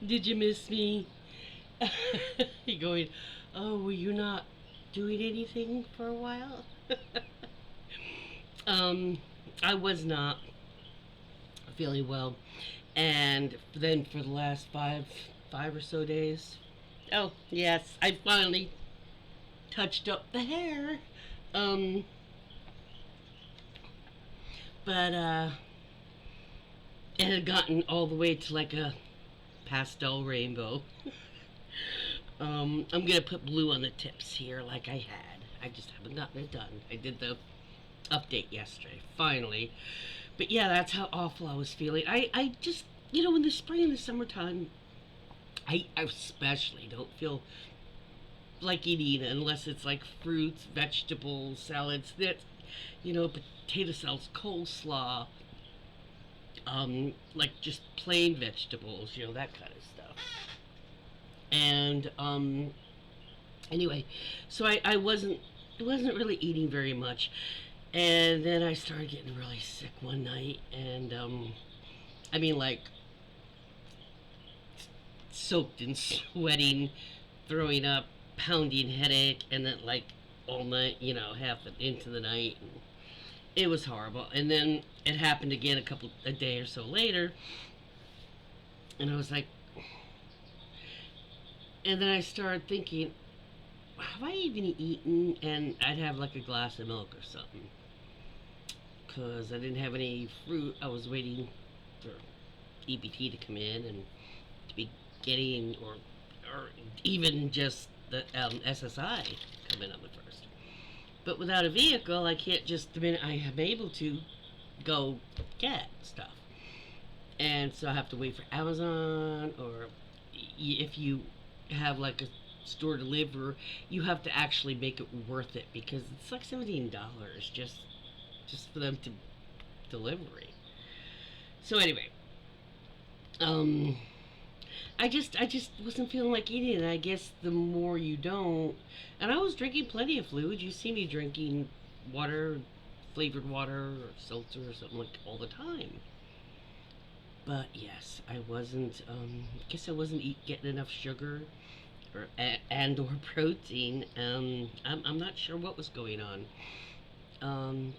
Did you miss me? You're going, oh, were you not doing anything for a while? um, I was not feeling well, and then for the last five or so days, oh yes, I finally touched up the hair. Um, but it had gotten all the way to like a pastel rainbow. I'm gonna put blue on the tips here, like I had. I just haven't gotten it done. I did the update yesterday, finally. But yeah, that's how awful I was feeling. I just, in the spring and the summertime, I especially don't feel like eating unless it's like fruits, vegetables, salads, that, potato salads, coleslaw, like just plain vegetables, that kind of stuff. And anyway, so I wasn't really eating very much, and then I started getting really sick one night, and I mean like soaked and sweating, throwing up, pounding headache, and then like all night, half into the night. And it was horrible. And then it happened again a day or so later, and I was like, and then I started thinking, have I even eaten? And I'd have like a glass of milk or something, because I didn't have any fruit. I was waiting for EBT to come in and to be getting, or even just the SSI come in on the first. But without a vehicle, I can't just the minute I am able to go get stuff, and so I have to wait for Amazon, or if you have like a store deliver, you have to actually make it worth it, because it's like $17 just for them to delivery. So anyway, um, I just wasn't feeling like eating, and I guess the more you don't, and I was drinking plenty of fluid. You see me drinking water, flavored water or seltzer or something like all the time. But yes, I wasn't. Guess I wasn't getting enough sugar and or protein. I'm not sure what was going on.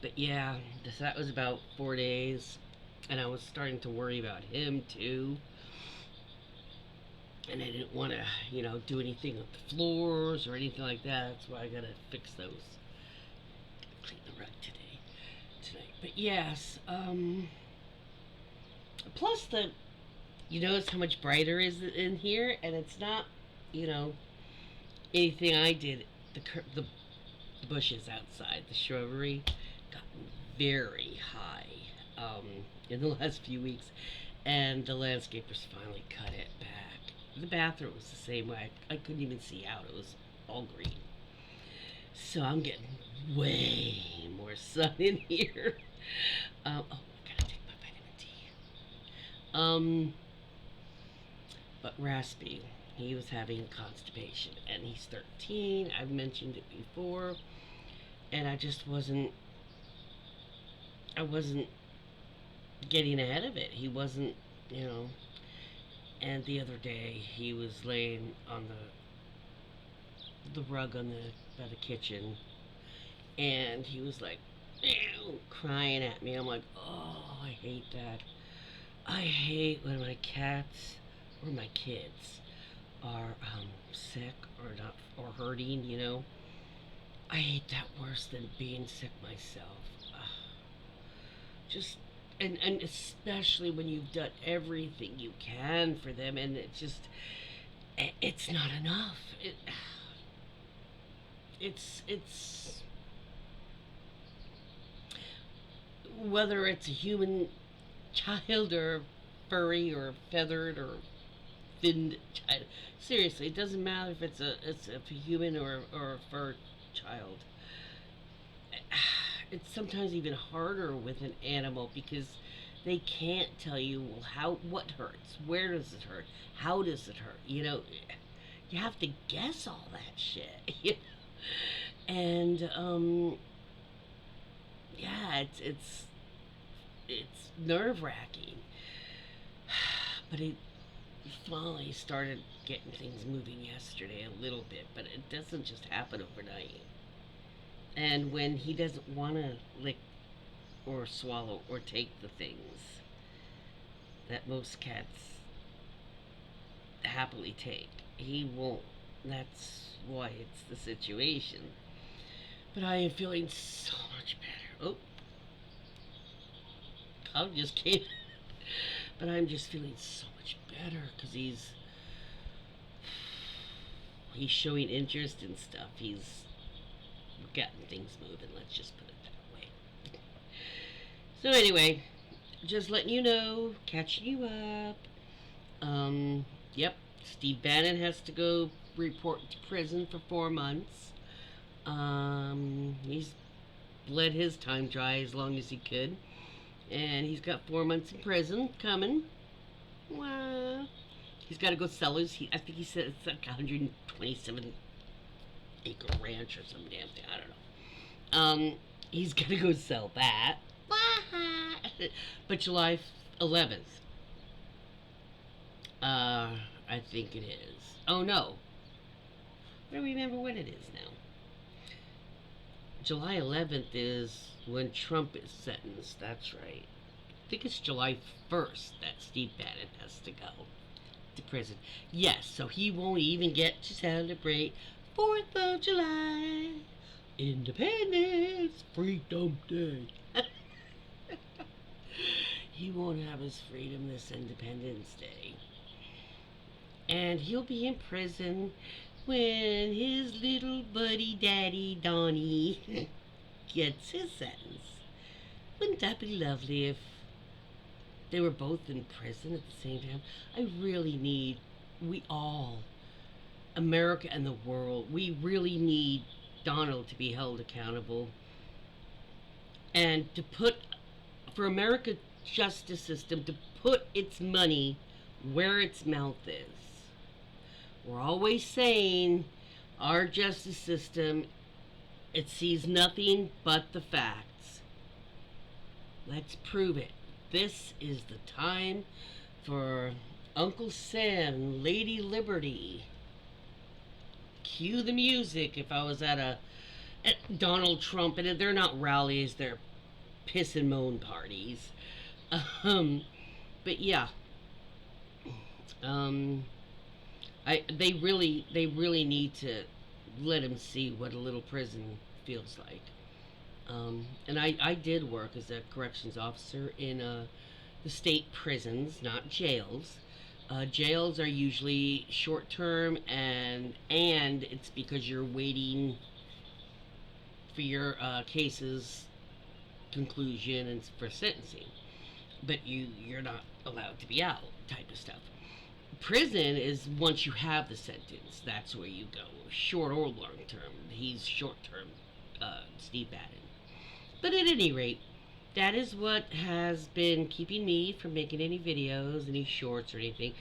But yeah, that was about 4 days, and I was starting to worry about him too. And I didn't want to, do anything with the floors or anything like that. That's why I gotta fix those. Clean the rug tonight. But yes, plus you notice how much brighter is in here, and it's not, you know, anything I did. The bushes outside, the shrubbery, got very high in the last few weeks, and the landscapers finally cut it back. The bathroom was the same way. I couldn't even see out. It was all green. So I'm getting way more sun in here. I gotta take my vitamin D. But Raspy, he was having constipation, and he's 13. I've mentioned it before, and I wasn't getting ahead of it. He wasn't, you know. And the other day, he was laying on the rug by the kitchen, and he was like, "Ew," crying at me. I'm like, oh, I hate that. I hate when my cats or my kids are sick or not or hurting. I hate that worse than being sick myself. Just and especially when you've done everything you can for them, and it's not enough. It's whether it's a human child or furry or feathered or finned child. Seriously, it doesn't matter if it's a human or a fur child. It's sometimes even harder with an animal because they can't tell you, well, what hurts, where does it hurt, how does it hurt. You have to guess all that shit. And yeah, it's nerve wracking. But it finally started getting things moving yesterday a little bit, but it doesn't just happen overnight. And when he doesn't want to lick or swallow or take the things that most cats happily take, he won't. That's why it's the situation. But I am feeling so much better. Oh, I just came. But I'm just feeling so much better because he's showing interest in stuff. He's getting things moving. Let's just put it that way. So anyway, just letting you know, catching you up. Yep, Steve Bannon has to go report to prison for 4 months. He's bled his time dry as long as he could, and he's got 4 months in prison coming. Well, he's got to go sell his. I think he said it's like 127-acre ranch or some damn thing. I don't know. He's got to go sell that. But July 11th, I think it is. Oh no, I don't remember when it is now. July 11th is when Trump is sentenced. That's right. I think it's July 1st that Steve Bannon has to go to prison. Yes, so he won't even get to celebrate 4th of July, Independence, Freedom Day. He won't have his freedom this Independence Day. And he'll be in prison when his little buddy daddy Donnie gets his sentence. Wouldn't that be lovely if they were both in prison at the same time? I really need, we all, America and the world, we really need Donald to be held accountable. And to put, for America justice system to put its money where its mouth is. We're always saying our justice system, it sees nothing but the facts. Let's prove it. This is the time for Uncle Sam and Lady Liberty. Cue the music if I was at Donald Trump, and they're not rallies, they're piss and moan parties. But yeah. They really need to let him see what a little prison feels like. And I did work as a corrections officer in the state prisons, not jails. Jails are usually short term, and it's because you're waiting for your case's conclusion and for sentencing, but you're not allowed to be out, type of stuff. Prison is once you have the sentence, that's where you go, short or long term. He's short term, Steve Bannon. But at any rate, that is what has been keeping me from making any videos, any shorts or anything.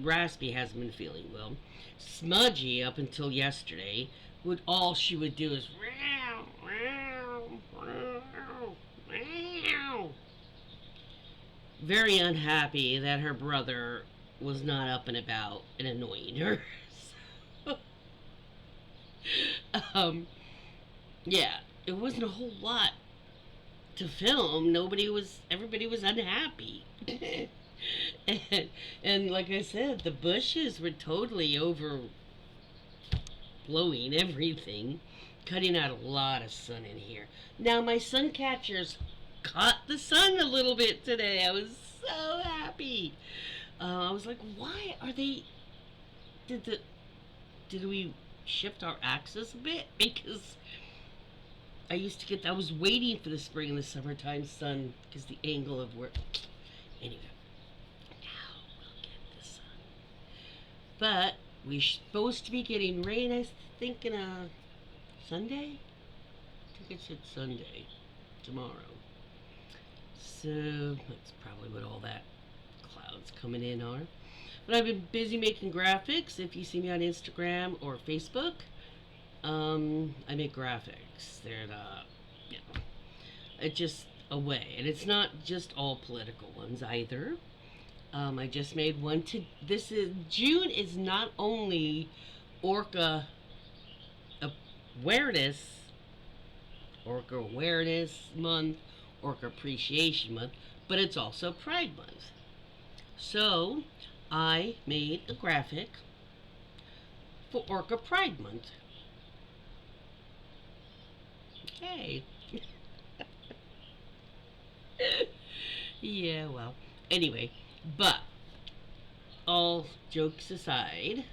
Raspy hasn't been feeling well. Smudgy, up until yesterday, all she would do is meow, meow, meow, meow. Very unhappy that her brother was not up and about and annoying her. So, yeah, it wasn't a whole lot to film. Everybody was unhappy. and like I said, the bushes were totally overblowing everything, cutting out a lot of sun in here. Now my sun catchers caught the sun a little bit today. I was so happy. I was like, why are they, did we shift our axis a bit? Because I was waiting for the spring and the summertime sun because the angle of where, anyway, now we'll get the sun. But we're supposed to be getting rain, I think, in Sunday? I think it said Sunday, tomorrow. So that's probably what all that clouds coming in are. But I've been busy making graphics. If you see me on Instagram or Facebook, I make graphics. They're it's just a way, and it's not just all political ones either. I just made one to. This is June is not only Orca awareness, Orca Awareness Month, Orca Appreciation Month, but it's also Pride Month. So I made a graphic for Orca Pride Month. Okay. Yeah, well. Anyway, but all jokes aside,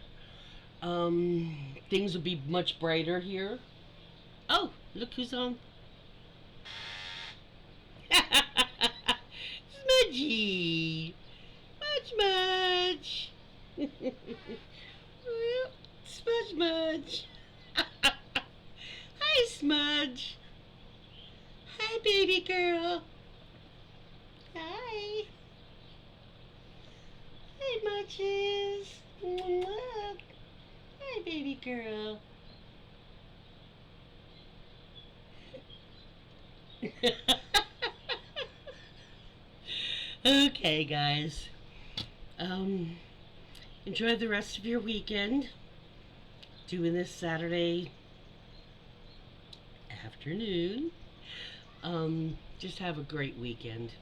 things will be much brighter here. Oh, look who's on. Smudgy! Smudge Mudge! Smudge Mudge! Hi, Smudge! Hi, baby girl! Hi! Hi, Mudges! Hi, baby girl! Okay, guys. Um, enjoy the rest of your weekend. Doing this Saturday afternoon. Just have a great weekend.